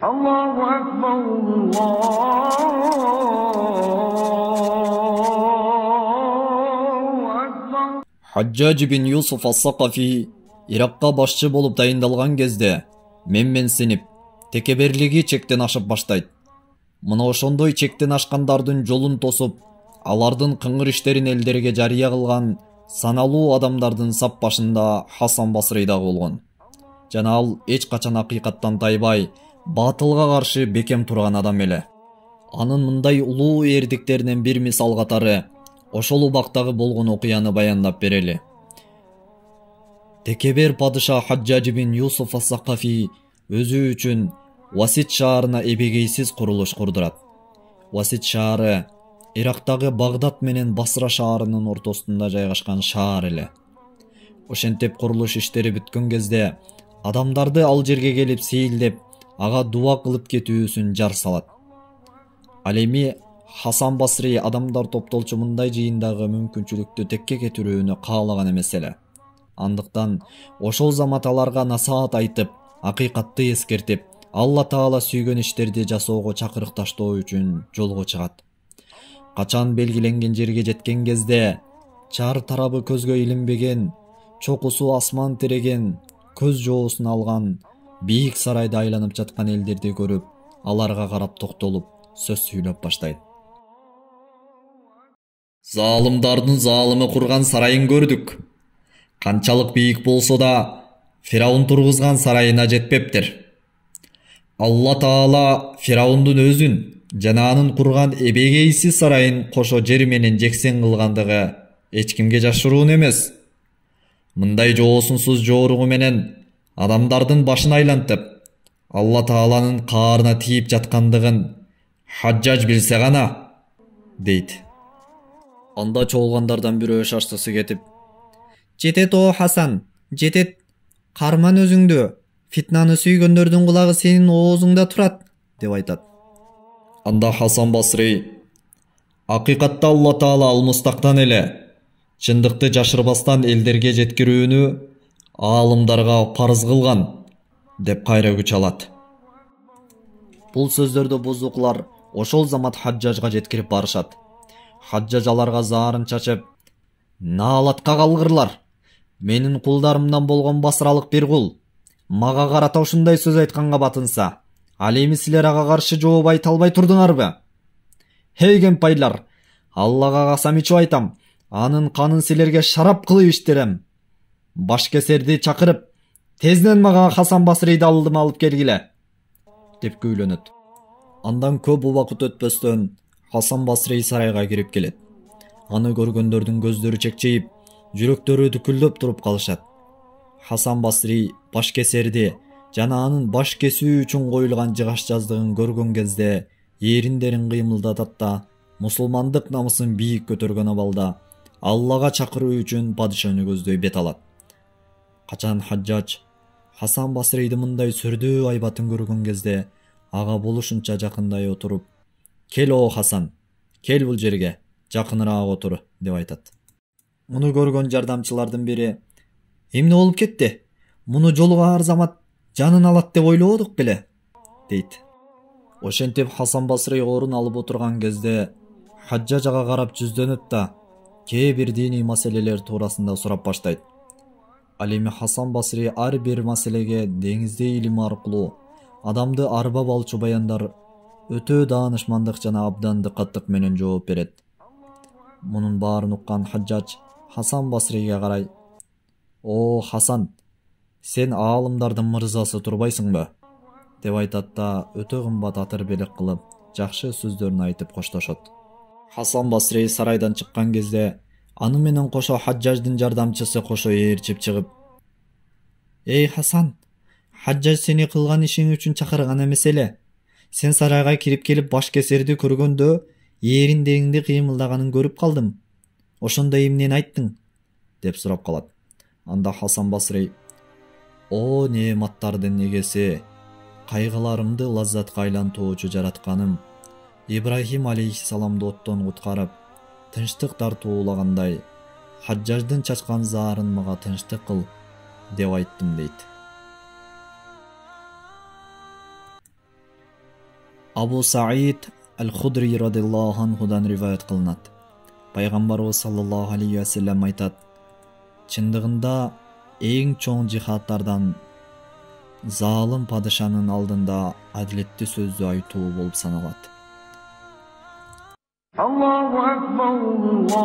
Allahu Akbar, Allahu Akbar. Hajjaj bin Yusuf as-Saqafi Иракка башчы болуп дайындалган кезде менменсинип, текеберлиги чектен ашып баштайт. Мына ошондой чектен ашкандардын жолун тосуп, алардын кыңгыр иштерин элдерге жарыя кылган саналуу адамдардын сап башында Хасан Басри да болгон. Жана ал эч качан акыйкаттан тайбай, батылга каршы бекем турган адам эле. Анын мындай улуу эрдиктеринен бир мисал катары ошол убактагы болгон окуяны баяндап берели. Текебер падыша Хajjaj bin Yusuf as-Saqafi өзү үчүн Васит шаарына эбегейсиз курулуш курдурат. Васит шаары Ирактагы Багдад менен Басра шаарынын ортосунда жайгашкан шаар эле. Ошентип курулуш иштери бүткөн кезде адамдарды ал жерге келип сейилдеп, ага дуа кылып кетүүсүн жар салат. Ал эми Хасан Басри адамдар топтолчу мындай жыйындагы мүмкүнчүлүктү текке кетирүүнү каалаган эмес эле. Андыктан ошол замат аларга насаат айтып, акыйкатты эскертип, Алла Таала сүйгөн иштерди жасоого чакырыкташтоо үчүн жолго чыгат. Качан белгиленген жерге жеткен кезде чар тарабы көзгө илинбеген, чокусу асман тиреген, көз жоосун алган бийик сарайды айланып жаткан элдерди көрүп, аларга карап токтолуп, сөз сүйлөп баштайт. Залымдардын залымы курган сарайын көрдүк. Канчалык бийик болсо да, Фираун тургузган сарайына жетпептир. Алла Таала Фираундун өзүн жана анын курган эбегейсиз сарайын кошо жер менен жексен кылгандыгы эч кимге жашыруун эмес. Мындай жоосунсуз жооругу менен адамдардын башын айлантып, Алла Тааланын каарына тийип жаткандыгын Хajjaj билсе гана, дейт. Анда чогулгандардан бирөө шаштысы кетип: "Жетет о Хасан, жетет. Карман өзүңдү. Фитнаны сүйгөндөрдүн кулагы сенин оозуңда турат", деп айтат. Анда Хасан Басри: "Акыйкатта Алла Таала алмустактан эле чындыкты жашырбастан элдерге жеткирүүнү аалымдарга парыз кылган", деп кайра күч алат. Бул сөздөрдү бузукулар ошол замат Хajjajга жеткирип барышат. Хajjaj аларга заарын чачып: "Наалатка калгырлар. Менин кулдарымдан болгон басыралык бир кул мага карата ушундай сөз айтканга батынса, ал эми силер ага каршы жооп айта албай турдуңарбы? Эй кемпайлар, Аллага касам ичип айтам, анын канын силерге шарап кылып иштерем. Башкесерди чакырып, тезден мага Хасан Басриди алдыма алып келгиле", деп күйлөнөт. Андан көп убакыт өтпөстөн Хасан Басри сарайга кирип келет. Аны көргөндөрдүн көздөрү чекчейип, жүрөктөрү дүкүлдөп туруп калышат. Хасан Басри башкесерди жана анын баш кесүү үчүн коюлган жыгаш жаздыгын көргөн кезде эриндерин кыймылдатат да, мусулмандык намысын бийик көтөргөн абалда Аллага чакыруу үчүн падышаны көздөй бет алат. Качан Хajjaj Хасан Басриди мындай сүрдүү айбатын көргөн кезде ага болушунча жакындай отуруп: "Кел о Хасан, кел бул жерге, жакыныраак отур", деп айтат. Муну көргөн жардамчылардын бири: "Эмне болуп кетти? Муну жолугаар замат жанын алат деп ойлободук беле?" дейт. Ошентип Хасан Басри орун алып отурган кезде Хajjaj ага карап жүздөнөт да кээ бир диний маселелер туурасында сурап баштайт. Ал эми Хасан Басри ар бир маселеге деңиздей илим аркылуу адамды арбап алчу баяндар өтө даанышмандык жана абдан дыкаттык менен жооп берет. Мунун баарын уккан Хajjaj Хасан Басриге карай: "О Хасан, сен аалымдардын мырзасы турбайсыңбы?" деп айтат да өтө кымбат атыр белек кылып, жакшы сөздөрүн айтып коштошот. Хасан Басри сарайдан чыккан кезде аны менен кошо Хajjajдын жардамчысы кошо ээрчип чыгып: "Эй Хасан, Хajjaj сени кылган ишиң үчүн чакырган эмес эле. Сен сарайга кирип келип башкесерди көргөндө эриндериңди кыймылдаганын көрүп калдым. Ошондо эмнени айттың?" деп сурап калат. Анда Хасан Басри: "О неэматтардын эгеси, кайгыларымды лаззатка айлантуучу жаратканым, Ибрахим алейхиссаламды оттон куткарып, тынчтык тартуулагандай, Хajjajдын чачкан заарын мага тынчтык кыл", деп айттым, дейт. Абу Саид Ал-Худри радиллаху анхудан риваят кылынат. Пайгамбарыбыз саллаллаху алейхи ва саллям айтат: чындыгында эң чоң жихадтардан залым падышанын алдында адилеттүү сөздү айтуу болуп саналат. الله أكبر الله